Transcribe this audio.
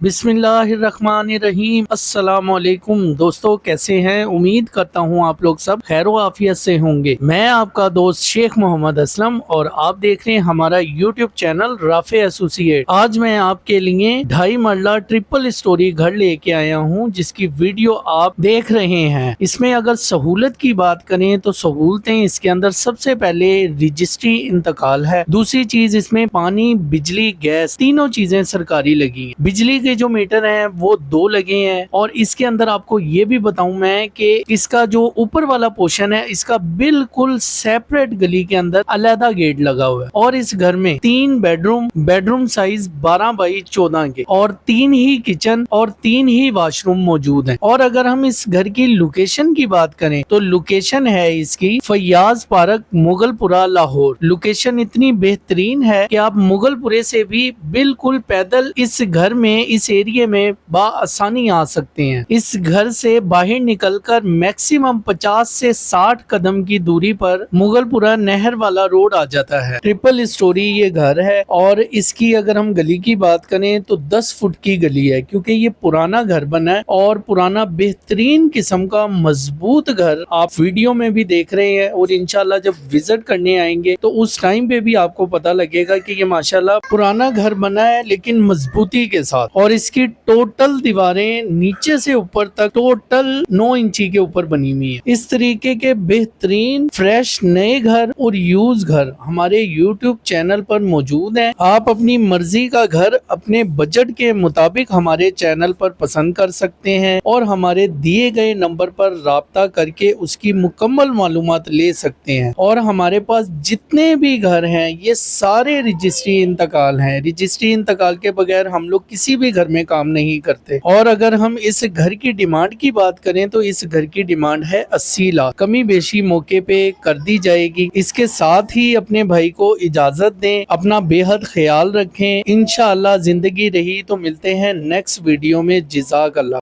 बिस्मिल्लाहिर्रहमानिर्रहीम। अस्सलाम वालेकुम दोस्तों, कैसे हैं? उम्मीद करता हूँ आप लोग सब खैर व आफियत से होंगे। मैं आपका दोस्त शेख मोहम्मद असलम और आप देख रहे हैं हमारा यूट्यूब चैनल राफे एसोसिएट। आज मैं आपके लिए 2.5 मरला ट्रिपल स्टोरी घर लेके आया हूँ, जिसकी वीडियो आप देख रहे हैं। इसमें अगर सहूलत की बात करें तो सहूलतें इसके अंदर सबसे पहले रजिस्ट्री इंतकाल है। दूसरी चीज, इसमें पानी, बिजली, गैस तीनों चीजें सरकारी लगी हैं। बिजली के जो मीटर हैं वो 2 लगे हैं और इसके अंदर आपको ये भी बताऊं मैं कि इसका जो ऊपर वाला पोर्शन है इसका बिल्कुल सेपरेट गली के अंदर अलहदा गेट लगा हुआ है। और इस घर में 3 बेडरूम साइज 12 बाई 14 के और 3 ही किचन और 3 ही वॉशरूम मौजूद हैं। और अगर हम इस घर की लोकेशन की बात करें तो लोकेशन है इसकी फैयाज पार्क, मुगलपुरा, लाहौर। लोकेशन इतनी बेहतरीन है कि आप मुगलपुरे से भी बिल्कुल पैदल इस घर में, इस एरिया में बाआसानी आ सकते हैं। इस घर से बाहर निकलकर मैक्सिमम 50 से 60 कदम की दूरी पर मुगलपुरा नहर वाला रोड आ जाता है। ट्रिपल स्टोरी ये घर है और इसकी अगर हम गली की बात करें तो 10 फुट की गली है, क्योंकि ये पुराना घर बना है और पुराना बेहतरीन किस्म का मजबूत घर आप वीडियो में भी देख रहे हैं। और इंशाल्लाह जब विजिट करने आएंगे तो उस टाइम पे भी आपको पता लगेगा कि ये माशाल्लाह पुराना घर बना है लेकिन मजबूती के साथ। और इसकी टोटल दीवारें नीचे से ऊपर तक टोटल 9 इंची के ऊपर बनी हुई है। इस तरीके के बेहतरीन फ्रेश नए घर और यूज घर हमारे YouTube चैनल पर मौजूद हैं। आप अपनी मर्जी का घर अपने बजट के मुताबिक हमारे चैनल पर पसंद कर सकते हैं और हमारे दिए गए नंबर पर राब्ता करके उसकी मुकम्मल मालूमात ले सकते हैं। और हमारे पास जितने भी घर हैं ये सारे रजिस्ट्री इंतकाल हैं। रजिस्ट्री इंतकाल के बगैर हम लोग किसी भी घर में काम नहीं करते। और अगर हम इस घर की डिमांड की बात करें तो इस घर की डिमांड है 80 लाख। कमी बेशी मौके पे कर दी जाएगी। इसके साथ ही अपने भाई को इजाजत दें, अपना बेहद ख्याल रखें। इंशाअल्लाह जिंदगी रही तो मिलते हैं नेक्स्ट वीडियो में। जज़ाक अल्लाह।